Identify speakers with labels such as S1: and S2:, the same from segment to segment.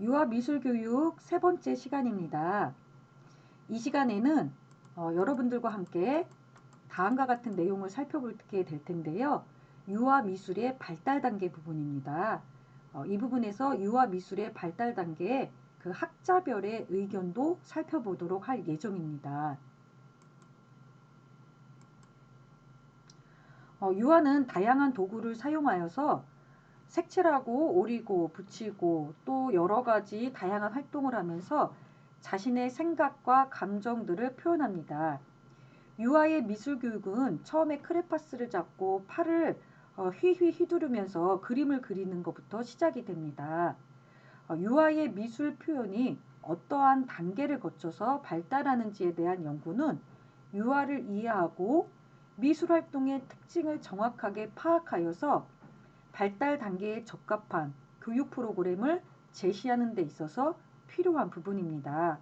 S1: 유아미술교육 세 번째 시간입니다. 이 시간에는 여러분들과 함께 다음과 같은 내용을 살펴보게 될 텐데요. 유아미술의 발달 단계 부분입니다. 이 부분에서 유아미술의 발달 단계의 그 학자별의 의견도 살펴보도록 할 예정입니다. 유아는 다양한 도구를 사용하여서 색칠하고 오리고 붙이고 또 여러 가지 다양한 활동을 하면서 자신의 생각과 감정들을 표현합니다. 유아의 미술 교육은 처음에 크레파스를 잡고 팔을 휘휘 휘두르면서 그림을 그리는 것부터 시작이 됩니다. 유아의 미술 표현이 어떠한 단계를 거쳐서 발달하는지에 대한 연구는 유아를 이해하고 미술 활동의 특징을 정확하게 파악하여서 발달 단계에 적합한 교육 프로그램을 제시하는 데 있어서 필요한 부분입니다.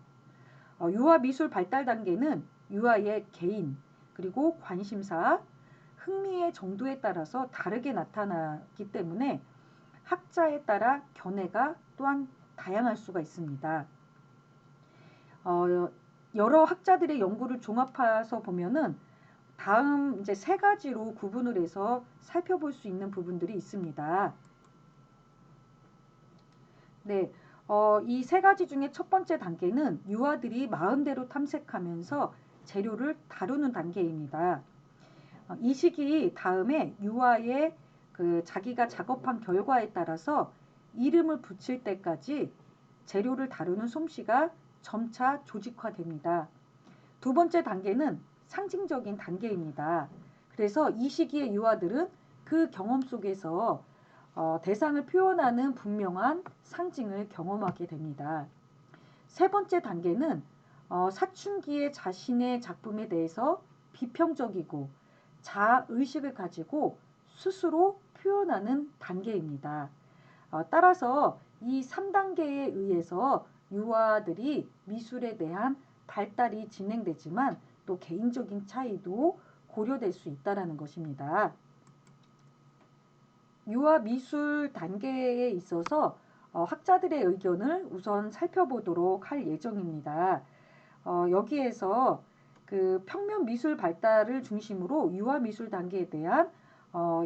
S1: 유아 미술 발달 단계는 유아의 개인 그리고 관심사, 흥미의 정도에 따라서 다르게 나타나기 때문에 학자에 따라 견해가 또한 다양할 수가 있습니다. 여러 학자들의 연구를 종합해서 보면은 다음 이제 세 가지로 구분을 해서 살펴볼 수 있는 부분들이 있습니다. 네, 이 세 가지 중에 첫 번째 단계는 유아들이 마음대로 탐색하면서 재료를 다루는 단계입니다. 이 시기 다음에 유아의 그 자기가 작업한 결과에 따라서 이름을 붙일 때까지 재료를 다루는 솜씨가 점차 조직화됩니다. 두 번째 단계는 상징적인 단계입니다. 그래서 이 시기의 유아들은 그 경험 속에서 대상을 표현하는 분명한 상징을 경험하게 됩니다. 세 번째 단계는 사춘기의 자신의 작품에 대해서 비평적이고 자의식을 가지고 스스로 표현하는 단계입니다. 따라서 이 3단계에 의해서 유아들이 미술에 대한 발달이 진행되지만 또 개인적인 차이도 고려될 수 있다는 것입니다. 유아 미술 단계에 있어서 학자들의 의견을 우선 살펴보도록 할 예정입니다. 여기에서 그 평면 미술 발달을 중심으로 유아 미술 단계에 대한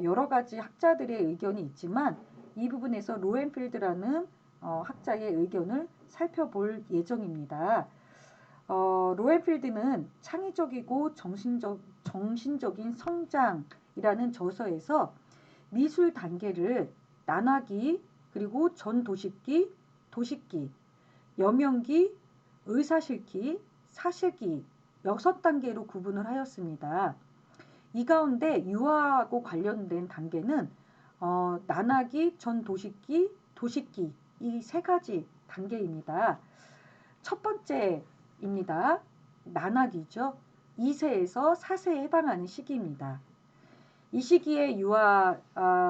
S1: 여러 가지 학자들의 의견이 있지만 이 부분에서 로엔필드라는 학자의 의견을 살펴볼 예정입니다. 로엔필드는 창의적이고 정신적인 성장이라는 저서에서 미술 단계를 난화기, 그리고 전도식기, 도식기, 여명기, 의사실기, 사실기 6단계로 구분을 하였습니다. 이 가운데 유아하고 관련된 단계는 난화기, 전도식기, 도식기 이 세 가지 단계입니다. 첫 번째입니다. 난화기죠. 2세에서 4세에 해당하는 시기입니다. 이 시기의 유아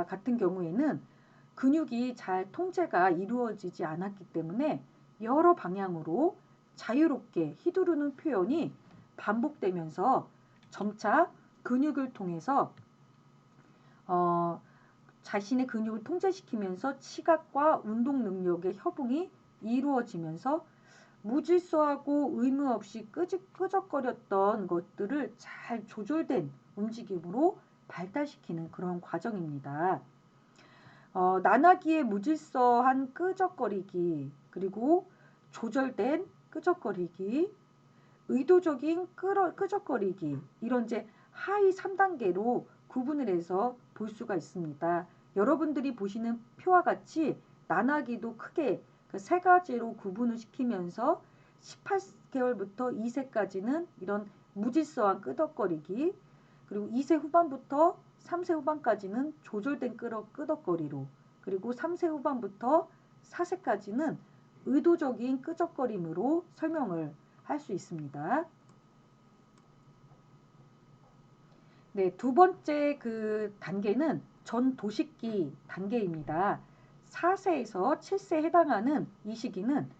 S1: 같은 경우에는 근육이 잘 통제가 이루어지지 않았기 때문에 여러 방향으로 자유롭게 휘두르는 표현이 반복되면서 점차 근육을 통해서 자신의 근육을 통제시키면서 시각과 운동 능력의 협응이 이루어지면서 무질서하고 의무 없이 끄적거렸던 것들을 잘 조절된 움직임으로 발달시키는 그런 과정입니다. 난하기의 무질서한 끄적거리기, 그리고 조절된 끄적거리기, 의도적인 끄적거리기, 이런 이제 하위 3단계로 구분을 해서 볼 수가 있습니다. 여러분들이 보시는 표와 같이 난하기도 크게 그 세 가지로 구분을 시키면서 18개월부터 2세까지는 이런 무질서한 끄덕거리기, 그리고 2세 후반부터 3세 후반까지는 조절된 끄덕거리로, 그리고 3세 후반부터 4세까지는 의도적인 끄적거림으로 설명을 할 수 있습니다. 네, 두 번째 그 단계는 전도식기 단계입니다. 4세에서 7세에 해당하는 이 시기는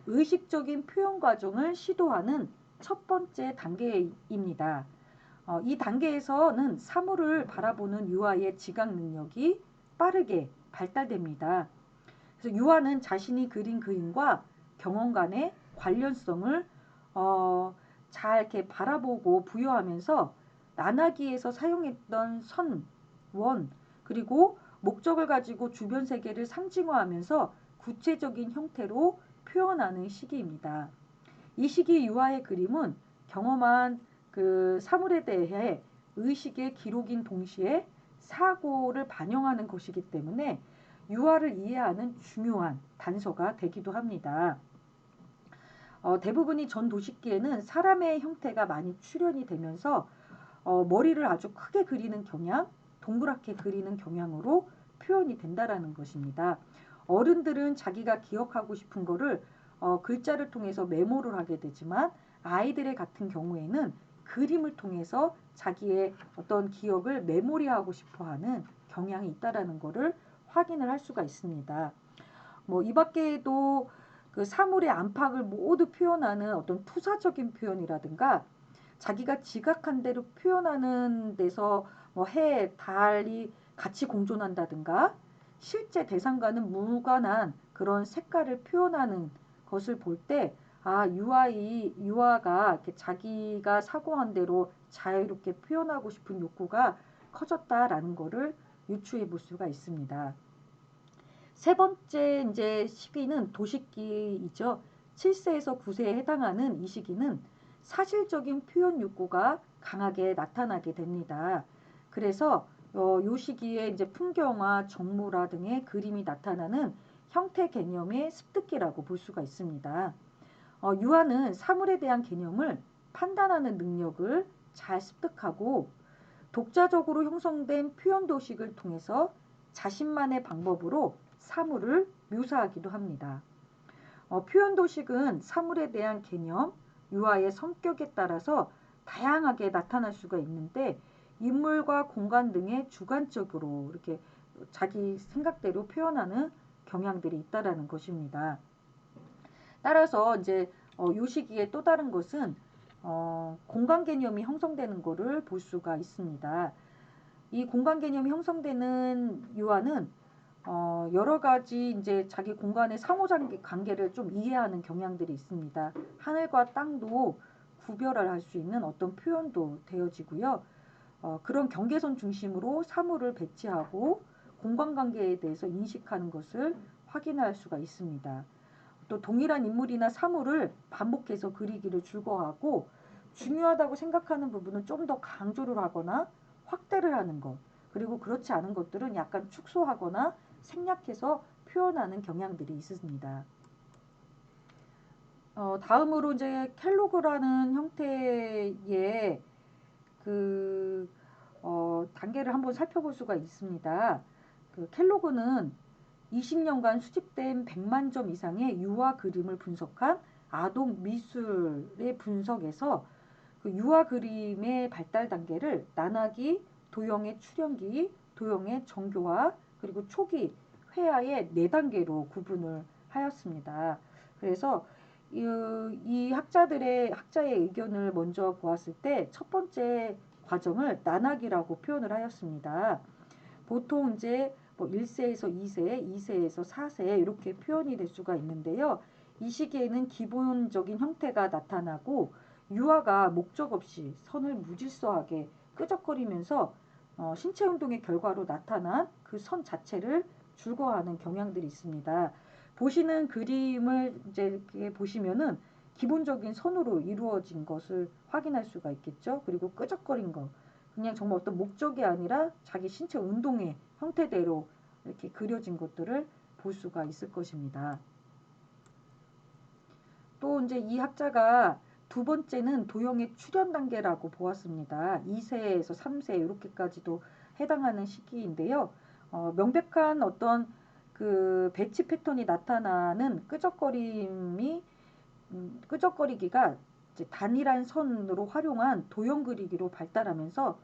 S1: 의식적인 표현 과정을 시도하는 첫 번째 단계입니다. 이 단계에서는 사물을 바라보는 유아의 지각 능력이 빠르게 발달됩니다. 그래서 유아는 자신이 그린 그림과 경험 간의 관련성을 잘 이렇게 바라보고 부여하면서 나나기에서 사용했던 선, 원, 그리고 목적을 가지고 주변 세계를 상징화하면서 구체적인 형태로 표현하는 시기입니다. 이 시기 유아의 그림은 경험한 그 사물에 대해 의식의 기록인 동시에 사고를 반영하는 것이기 때문에 유아를 이해하는 중요한 단서가 되기도 합니다. 대부분이 전 도식기에는 사람의 형태가 많이 출현이 되면서 머리를 아주 크게 그리는 경향, 동그랗게 그리는 경향으로 표현이 된다라는 것입니다. 어른들은 자기가 기억하고 싶은 거를 글자를 통해서 메모를 하게 되지만 아이들의 같은 경우에는 그림을 통해서 자기의 어떤 기억을 메모리하고 싶어하는 경향이 있다라는 것을 확인을 할 수가 있습니다. 뭐 이 밖에도 그 사물의 안팎을 모두 표현하는 어떤 투사적인 표현이라든가 자기가 지각한 대로 표현하는 데서 뭐 해, 달이 같이 공존한다든가 실제 대상과는 무관한 그런 색깔을 표현하는 것을 볼 때 유아가 이렇게 자기가 사고한 대로 자유롭게 표현하고 싶은 욕구가 커졌다라는 것을 유추해 볼 수가 있습니다. 세 번째 이제 시기는 도식기이죠. 7세에서 9세에 해당하는 이 시기는 사실적인 표현 욕구가 강하게 나타나게 됩니다. 그래서 이 시기에 이제 풍경화, 정물화 등의 그림이 나타나는 형태 개념의 습득기라고 볼 수가 있습니다. 유아는 사물에 대한 개념을 판단하는 능력을 잘 습득하고 독자적으로 형성된 표현 도식을 통해서 자신만의 방법으로 사물을 묘사하기도 합니다. 표현 도식은 사물에 대한 개념, 유아의 성격에 따라서 다양하게 나타날 수가 있는데 인물과 공간 등의 주관적으로 이렇게 자기 생각대로 표현하는 경향들이 있다라는 것입니다. 따라서 이제 요 시기에 또 다른 것은 공간 개념이 형성되는 것을 볼 수가 있습니다. 이 공간 개념이 형성되는 유아는 여러 가지 이제 자기 공간의 상호관계를 좀 이해하는 경향들이 있습니다. 하늘과 땅도 구별을 할 수 있는 어떤 표현도 되어지고요. 그런 경계선 중심으로 사물을 배치하고 공간관계에 대해서 인식하는 것을 확인할 수가 있습니다. 또 동일한 인물이나 사물을 반복해서 그리기를 즐거워하고 중요하다고 생각하는 부분은 좀 더 강조를 하거나 확대를 하는 것, 그리고 그렇지 않은 것들은 약간 축소하거나 생략해서 표현하는 경향들이 있습니다. 다음으로 이제 켈로그라는 형태의 그 단계를 한번 살펴볼 수가 있습니다. 그 켈로그는 20년간 수집된 100만 점 이상의 유화 그림을 분석한 아동 미술의 분석에서 그 유화 그림의 발달 단계를 나나기, 도형의 출현기, 도형의 정교화, 그리고 초기 회화의 4단계로 구분을 하였습니다. 그래서 이 학자의 의견을 먼저 보았을 때 첫 번째 과정을 나나기라고 표현을 하였습니다. 보통 이제 뭐 1세에서 2세, 2세에서 4세 이렇게 표현이 될 수가 있는데요. 이 시기에는 기본적인 형태가 나타나고 유아가 목적 없이 선을 무질서하게 끄적거리면서 신체 운동의 결과로 나타난 그 선 자체를 즐거워하는 경향들이 있습니다. 보시는 그림을 이제 이렇게 보시면은 기본적인 선으로 이루어진 것을 확인할 수가 있겠죠. 그리고 끄적거린 거. 그냥 정말 어떤 목적이 아니라 자기 신체 운동의 형태대로 이렇게 그려진 것들을 볼 수가 있을 것입니다. 또 이제 이 학자가 두 번째는 도형의 출현 단계라고 보았습니다. 2세에서 3세 이렇게까지도 해당하는 시기인데요. 명백한 어떤 그 배치 패턴이 나타나는 끄적거리기가 이제 단일한 선으로 활용한 도형 그리기로 발달하면서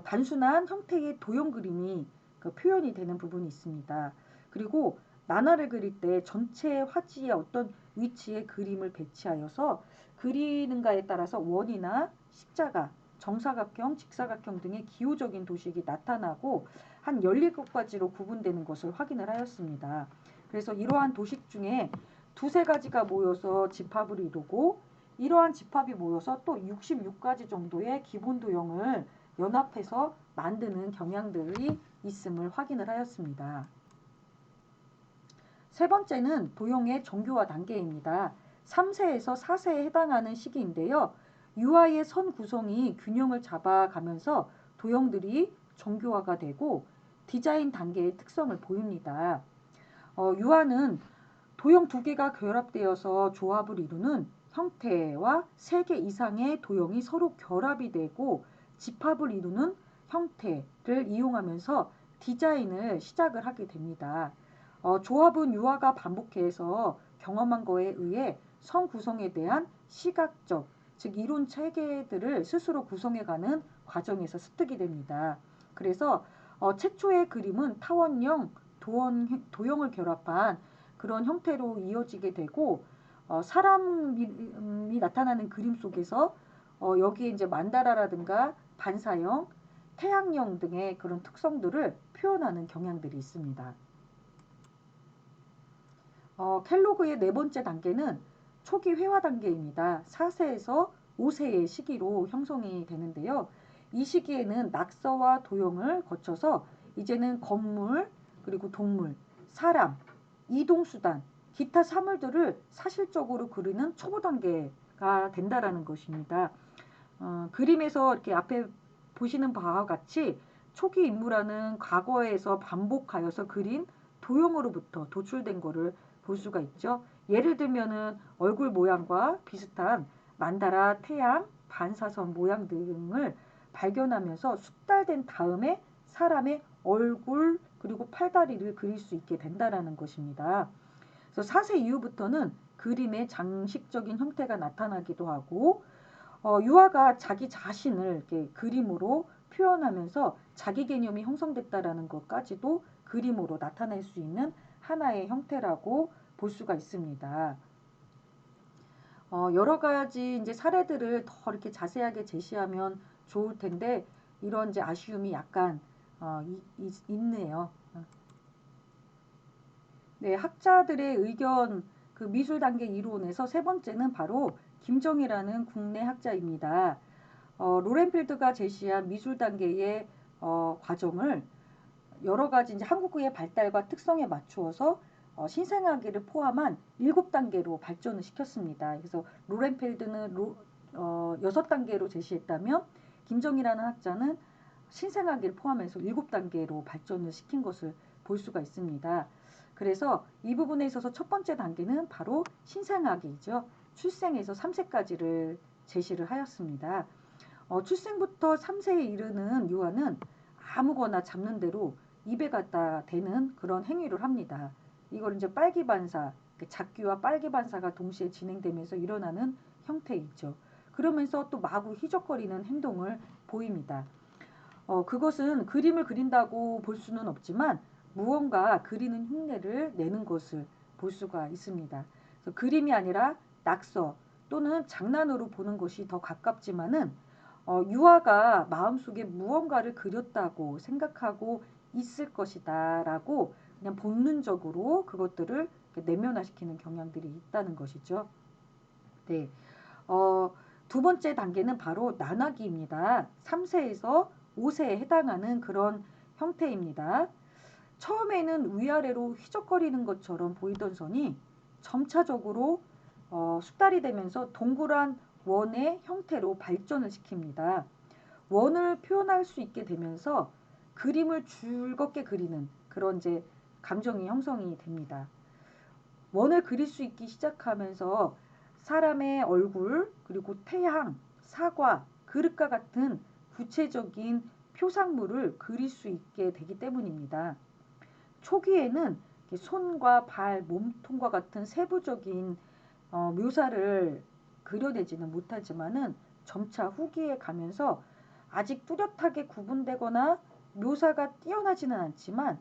S1: 단순한 형태의 도형 그림이 그 표현이 되는 부분이 있습니다. 그리고 만화를 그릴 때 전체 화지의 어떤 위치에 그림을 배치하여서 그리는가에 따라서 원이나 십자가, 정사각형, 직사각형 등의 기호적인 도식이 나타나고 한 17가지로 구분되는 것을 확인을 하였습니다. 그래서 이러한 도식 중에 두세 가지가 모여서 집합을 이루고 이러한 집합이 모여서 또 66가지 정도의 기본 도형을 연합해서 만드는 경향들이 있음을 확인을 하였습니다. 세 번째는 도형의 정교화 단계입니다. 3세에서 4세에 해당하는 시기인데요. UI의 선 구성이 균형을 잡아가면서 도형들이 정교화가 되고 디자인 단계의 특성을 보입니다. 유아는 도형 두 개가 결합되어서 조합을 이루는 형태와 3개 이상의 도형이 서로 결합이 되고 집합을 이루는 형태를 이용하면서 디자인을 시작을 하게 됩니다. 조합은 유아가 반복해서 경험한 거에 의해 성 구성에 대한 시각적, 즉 이론 체계들을 스스로 구성해가는 과정에서 습득이 됩니다. 그래서 최초의 그림은 타원형, 도형을 결합한 그런 형태로 이어지게 되고 사람이 나타나는 그림 속에서 여기에 이제 만다라라든가 반사형, 태양형 등의 그런 특성들을 표현하는 경향들이 있습니다. 켈로그의 네 번째 단계는 초기 회화 단계입니다. 4세에서 5세의 시기로 형성이 되는데요. 이 시기에는 낙서와 도형을 거쳐서 이제는 건물, 그리고 동물, 사람, 이동수단, 기타 사물들을 사실적으로 그리는 초보 단계가 된다라는 것입니다. 그림에서 이렇게 앞에 보시는 바와 같이 초기 인물화는 과거에서 반복하여서 그린 도형으로부터 도출된 것을 볼 수가 있죠. 예를 들면은 얼굴 모양과 비슷한 만다라, 태양, 반사선 모양 등을 발견하면서 숙달된 다음에 사람의 얼굴 그리고 팔다리를 그릴 수 있게 된다라는 것입니다. 그래서 4세 이후부터는 그림의 장식적인 형태가 나타나기도 하고 유아가 자기 자신을 이렇게 그림으로 표현하면서 자기 개념이 형성됐다라는 것까지도 그림으로 나타낼 수 있는 하나의 형태라고 볼 수가 있습니다. 여러 가지 이제 사례들을 더 이렇게 자세하게 제시하면 좋을 텐데 이런 이제 아쉬움이 약간 있네요. 네, 학자들의 의견 그 미술 단계 이론에서 세 번째는 바로 김정희라는 국내 학자입니다. 로렌필드가 제시한 미술 단계의 과정을 여러 가지 이제 한국의 발달과 특성에 맞추어서 신생아기를 포함한 7단계로 발전을 시켰습니다. 그래서 로렌필드는 6단계로 제시했다면 김정희라는 학자는 신생아기를 포함해서 7단계로 발전을 시킨 것을 볼 수가 있습니다. 그래서 이 부분에 있어서 첫 번째 단계는 바로 신생아기이죠. 출생에서 3세까지를 제시를 하였습니다. 출생부터 3세에 이르는 유아는 아무거나 잡는 대로 입에 갖다 대는 그런 행위를 합니다. 이걸 이제 빨기 반사, 잡기와 빨기 반사가 동시에 진행되면서 일어나는 형태이죠. 그러면서 또 마구 희적거리는 행동을 보입니다. 그것은 그림을 그린다고 볼 수는 없지만 무언가 그리는 흉내를 내는 것을 볼 수가 있습니다. 그래서 그림이 아니라 낙서 또는 장난으로 보는 것이 더 가깝지만은 유아가 마음속에 무언가를 그렸다고 생각하고 있을 것이다 라고 그냥 본능적으로 그것들을 내면화시키는 경향들이 있다는 것이죠. 네. 두 번째 단계는 바로 나나기입니다. 3세에서 5세에 해당하는 그런 형태입니다. 처음에는 위아래로 휘적거리는 것처럼 보이던 선이 점차적으로 숙달이 되면서 동그란 원의 형태로 발전을 시킵니다. 원을 표현할 수 있게 되면서 그림을 즐겁게 그리는 그런 이제 감정이 형성이 됩니다. 원을 그릴 수 있기 시작하면서 사람의 얼굴, 그리고 태양, 사과, 그릇과 같은 구체적인 표상물을 그릴 수 있게 되기 때문입니다. 초기에는 손과 발, 몸통과 같은 세부적인 묘사를 그려내지는 못하지만은 점차 후기에 가면서 아직 뚜렷하게 구분되거나 묘사가 뛰어나지는 않지만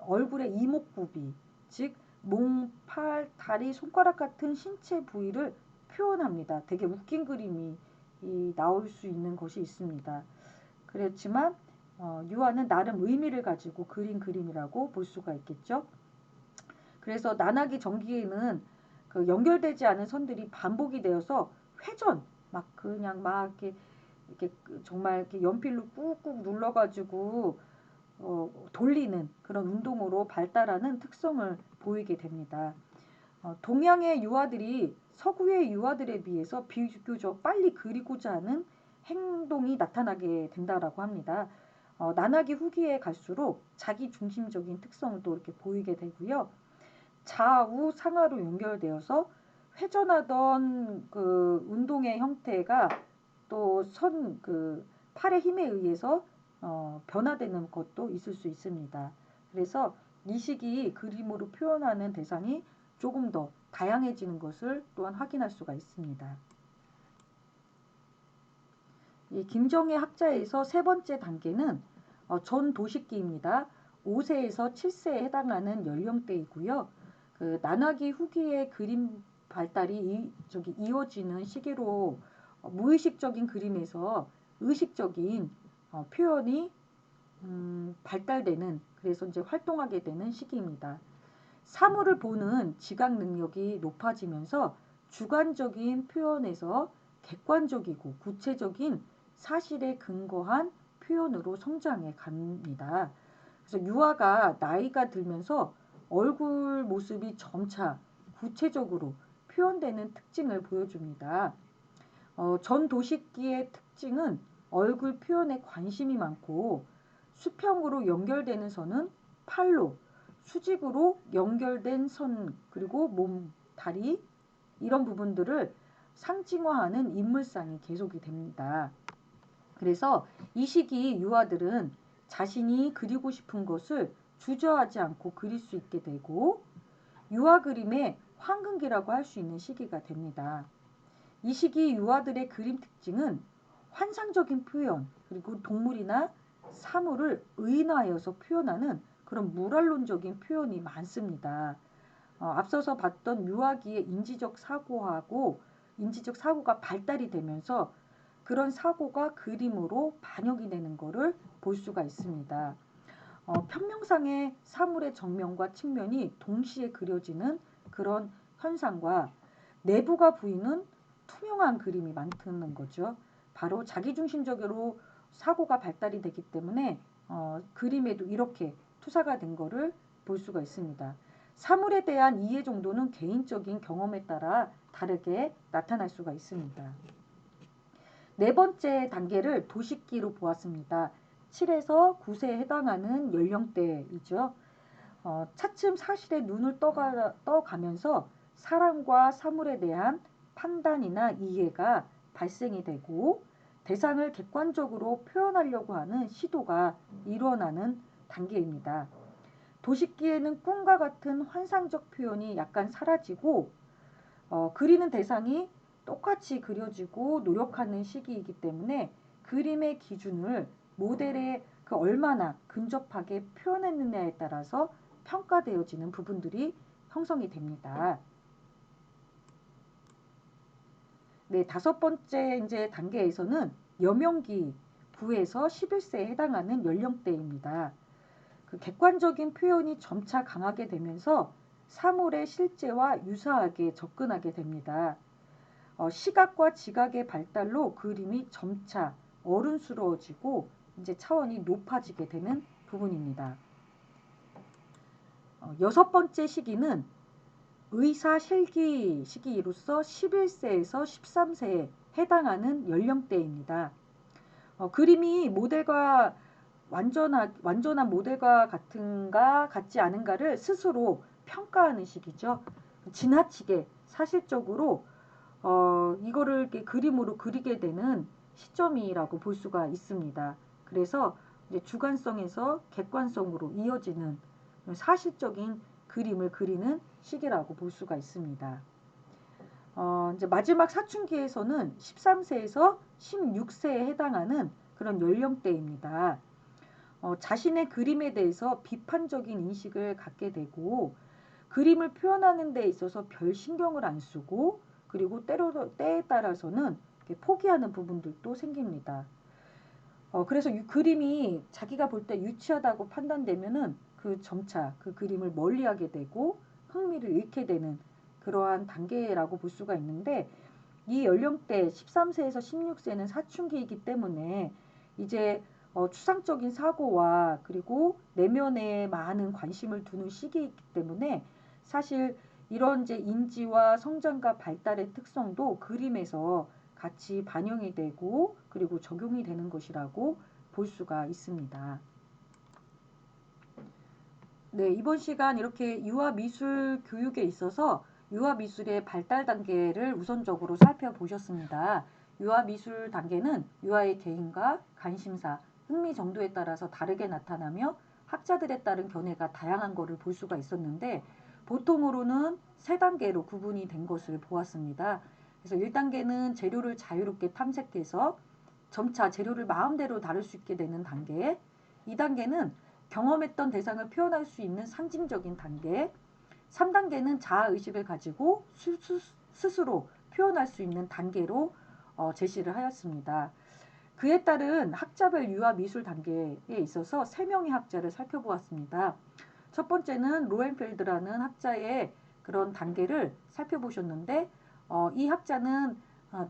S1: 얼굴의 이목구비, 즉 몸, 팔, 다리, 손가락 같은 신체 부위를 표현합니다. 되게 웃긴 그림이 나올 수 있는 것이 있습니다. 그렇지만 유화는 나름 의미를 가지고 그린 그림이라고 볼 수가 있겠죠. 그래서 난하기 전기에는 그 연결되지 않은 선들이 반복이 되어서 회전 막 그냥 막 이렇게 정말 이렇게 연필로 꾹꾹 눌러가지고 돌리는 그런 운동으로 발달하는 특성을 보이게 됩니다. 동양의 유화들이 서구의 유화들에 비해서 비교적 빨리 그리고자 하는 행동이 나타나게 된다라고 합니다. 난하기 후기에 갈수록 자기 중심적인 특성을 또 이렇게 보이게 되고요. 좌우 상하로 연결되어서 회전하던 그 운동의 형태가 또 그 팔의 힘에 의해서 변화되는 것도 있을 수 있습니다. 그래서 이 시기 그림으로 표현하는 대상이 조금 더 다양해지는 것을 또한 확인할 수가 있습니다. 이 김정혜 학자에서 세 번째 단계는 전도식기입니다. 5세에서 7세에 해당하는 연령대이고요. 그 난하기 후기의 그림 발달이 이어지는 시기로 무의식적인 그림에서 의식적인 표현이 발달되는 그래서 이제 활동하게 되는 시기입니다. 사물을 보는 지각 능력이 높아지면서 주관적인 표현에서 객관적이고 구체적인 사실에 근거한 표현으로 성장해 갑니다. 그래서 유아가 나이가 들면서 얼굴 모습이 점차 구체적으로 표현되는 특징을 보여줍니다. 전도식기의 특징은 얼굴 표현에 관심이 많고 수평으로 연결되는 선은 팔로, 수직으로 연결된 선, 그리고 몸, 다리 이런 부분들을 상징화하는 인물상이 계속이 됩니다. 그래서 이 시기 유아들은 자신이 그리고 싶은 것을 주저하지 않고 그릴 수 있게 되고 유아 그림의 황금기라고 할 수 있는 시기가 됩니다. 이 시기 유아들의 그림 특징은 환상적인 표현 그리고 동물이나 사물을 의인화하여서 표현하는 그런 물활론적인 표현이 많습니다. 앞서서 봤던 유아기의 인지적 사고가 발달이 되면서 그런 사고가 그림으로 반영이 되는 것을 볼 수가 있습니다. 평면상의 사물의 정면과 측면이 동시에 그려지는 그런 현상과 내부가 보이는 투명한 그림이 많다는 거죠. 바로 자기중심적으로 사고가 발달이 되기 때문에 그림에도 이렇게 투사가 된 것을 볼 수가 있습니다. 사물에 대한 이해 정도는 개인적인 경험에 따라 다르게 나타날 수가 있습니다. 네 번째 단계를 도식기로 보았습니다. 7에서 9세에 해당하는 연령대이죠. 차츰 사실에 눈을 떠가면서 사람과 사물에 대한 판단이나 이해가 발생이 되고 대상을 객관적으로 표현하려고 하는 시도가 일어나는 단계입니다. 도식기에는 꿈과 같은 환상적 표현이 약간 사라지고 그리는 대상이 똑같이 그려지고 노력하는 시기이기 때문에 그림의 기준을 모델에 얼마나 근접하게 표현했느냐에 따라서 평가되어지는 부분들이 형성이 됩니다. 네, 다섯 번째 이제 단계에서는 여명기 9에서 11세에 해당하는 연령대입니다. 그 객관적인 표현이 점차 강하게 되면서 사물의 실제와 유사하게 접근하게 됩니다. 시각과 지각의 발달로 그림이 점차 어른스러워지고 이제 차원이 높아지게 되는 부분입니다. 여섯 번째 시기는 의사실기 시기로서 11세에서 13세에 해당하는 연령대입니다. 그림이 모델과 완전한 모델과 같은가 같지 않은가를 스스로 평가하는 시기죠. 지나치게 사실적으로 이거를 이렇게 그림으로 그리게 되는 시점이라고 볼 수가 있습니다. 그래서 이제 주관성에서 객관성으로 이어지는 사실적인 그림을 그리는 시기라고 볼 수가 있습니다. 이제 마지막 사춘기에서는 13세에서 16세에 해당하는 그런 연령대입니다. 자신의 그림에 대해서 비판적인 인식을 갖게 되고 그림을 표현하는 데 있어서 별 신경을 안 쓰고 그리고 때에 따라서는 포기하는 부분들도 생깁니다. 그래서 그림이 자기가 볼 때 유치하다고 판단되면은 점차 그 그림을 멀리하게 되고 흥미를 잃게 되는 그러한 단계라고 볼 수가 있는데, 이 연령대 13세에서 16세는 사춘기이기 때문에 이제 추상적인 사고와 그리고 내면에 많은 관심을 두는 시기이기 때문에, 사실 이런 이제 인지와 성장과 발달의 특성도 그림에서 같이 반영이 되고 그리고 적용이 되는 것이라고 볼 수가 있습니다. 네, 이번 시간 이렇게 유아미술 교육에 있어서 유아미술의 발달 단계를 우선적으로 살펴보셨습니다. 유아미술 단계는 유아의 개인과 관심사, 흥미 정도에 따라서 다르게 나타나며 학자들에 따른 견해가 다양한 것을 볼 수가 있었는데, 보통으로는 세 단계로 구분이 된 것을 보았습니다. 그래서 1단계는 재료를 자유롭게 탐색해서 점차 재료를 마음대로 다룰 수 있게 되는 단계, 2단계는 경험했던 대상을 표현할 수 있는 상징적인 단계, 3단계는 자아의식을 가지고 스스로 표현할 수 있는 단계로 제시를 하였습니다. 그에 따른 학자별 유아 미술 단계에 있어서 3명의 학자를 살펴보았습니다. 첫 번째는 로엔펠드라는 학자의 그런 단계를 살펴보셨는데, 이 학자는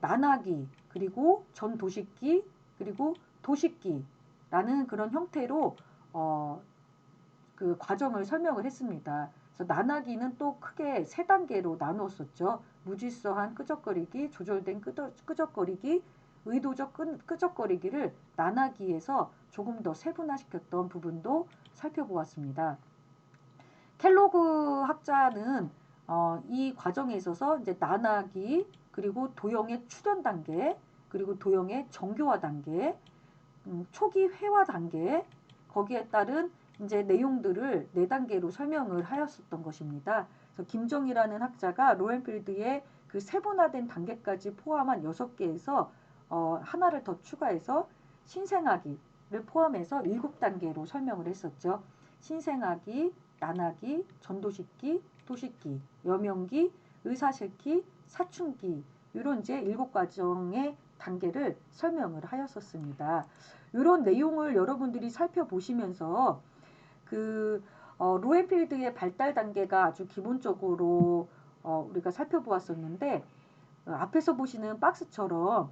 S1: 난하기, 그리고 전도식기, 그리고 도식기라는 그런 형태로 그 과정을 설명을 했습니다. 그래서 난하기는 또 크게 3단계로 나누었었죠. 무질서한 끄적거리기, 조절된 끄적거리기, 의도적 끄적거리기를 난하기에서 조금 더 세분화시켰던 부분도 살펴보았습니다. 켈로그 학자는 이 과정에 있어서 이제 난하기, 그리고 도형의 출현 단계, 그리고 도형의 정교화 단계, 초기 회화 단계, 거기에 따른 이제 내용들을 4단계로 설명을 하였었던 것입니다. 그래서 김정희라는 학자가 로엔필드의 그 세분화된 단계까지 포함한 6개에서 하나를 더 추가해서 신생아기를 포함해서 7단계로 설명을 했었죠. 신생아기, 난아기, 전도식기, 도식기, 여명기, 의사실기, 사춘기, 이런 이제 7과정의 단계를 설명을 하였었습니다. 이런 내용을 여러분들이 살펴보시면서 로엔필드의 발달 단계가 아주 기본적으로 우리가 살펴보았었는데, 앞에서 보시는 박스처럼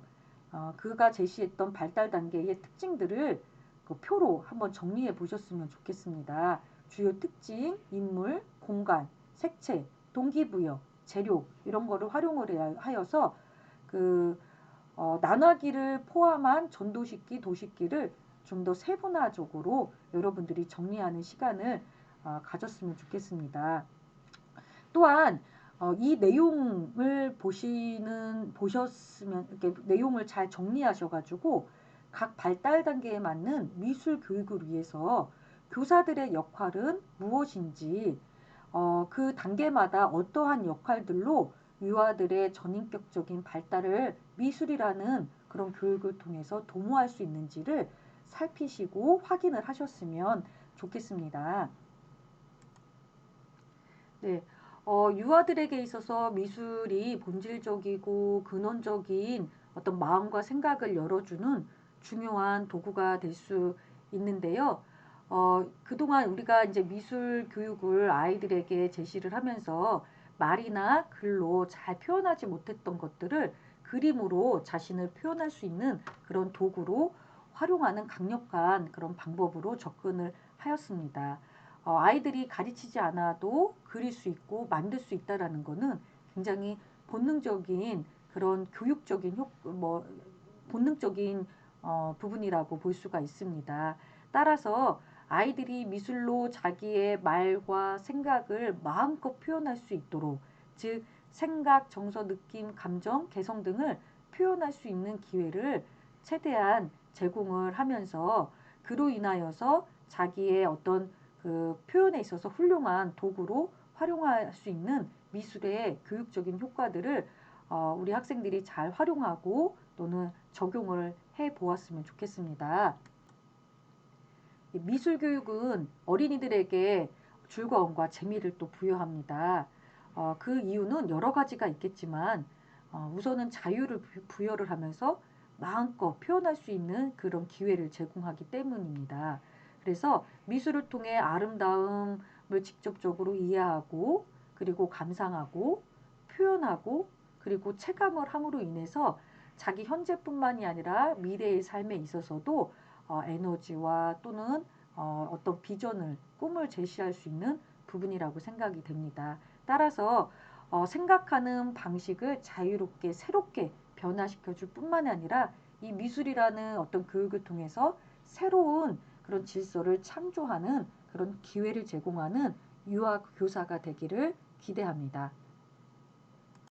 S1: 그가 제시했던 발달 단계의 특징들을 그 표로 한번 정리해 보셨으면 좋겠습니다. 주요 특징, 인물, 공간, 색채, 동기부여, 재료 이런 거를 활용을 하여서 난화기를 포함한 전도식기, 도식기를 좀 더 세분화적으로 여러분들이 정리하는 시간을 가졌으면 좋겠습니다. 또한 이 내용을 보셨으면, 이렇게 내용을 잘 정리하셔가지고 각 발달 단계에 맞는 미술 교육을 위해서 교사들의 역할은 무엇인지, 그 단계마다 어떠한 역할들로 유아들의 전인격적인 발달을 미술이라는 그런 교육을 통해서 도모할 수 있는지를 살피시고 확인을 하셨으면 좋겠습니다. 네, 유아들에게 있어서 미술이 본질적이고 근원적인 어떤 마음과 생각을 열어주는 중요한 도구가 될 수 있는데요. 그동안 우리가 이제 미술 교육을 아이들에게 제시를 하면서 말이나 글로 잘 표현하지 못했던 것들을 그림으로 자신을 표현할 수 있는 그런 도구로 활용하는 강력한 그런 방법으로 접근을 하였습니다. 아이들이 가르치지 않아도 그릴 수 있고 만들 수 있다라는 거는 굉장히 본능적인 그런 교육적인 본능적인 부분이라고 볼 수가 있습니다. 따라서 아이들이 미술로 자기의 말과 생각을 마음껏 표현할 수 있도록, 즉 생각, 정서, 느낌, 감정, 개성 등을 표현할 수 있는 기회를 최대한 제공을 하면서 그로 인하여서 자기의 어떤 그 표현에 있어서 훌륭한 도구로 활용할 수 있는 미술의 교육적인 효과들을 우리 학생들이 잘 활용하고 또는 적용을 해 보았으면 좋겠습니다. 미술 교육은 어린이들에게 즐거움과 재미를 또 부여합니다. 그 이유는 여러 가지가 있겠지만 우선은 자유를 부여를 하면서 마음껏 표현할 수 있는 그런 기회를 제공하기 때문입니다. 그래서 미술을 통해 아름다움을 직접적으로 이해하고 그리고 감상하고 표현하고 그리고 체감을 함으로 인해서 자기 현재뿐만이 아니라 미래의 삶에 있어서도 에너지와 또는 어떤 비전을, 꿈을 제시할 수 있는 부분이라고 생각이 됩니다. 따라서 생각하는 방식을 자유롭게 새롭게 변화시켜 줄 뿐만 아니라 이 미술이라는 어떤 교육을 통해서 새로운 그런 질서를 창조하는 그런 기회를 제공하는 유아 교사가 되기를 기대합니다.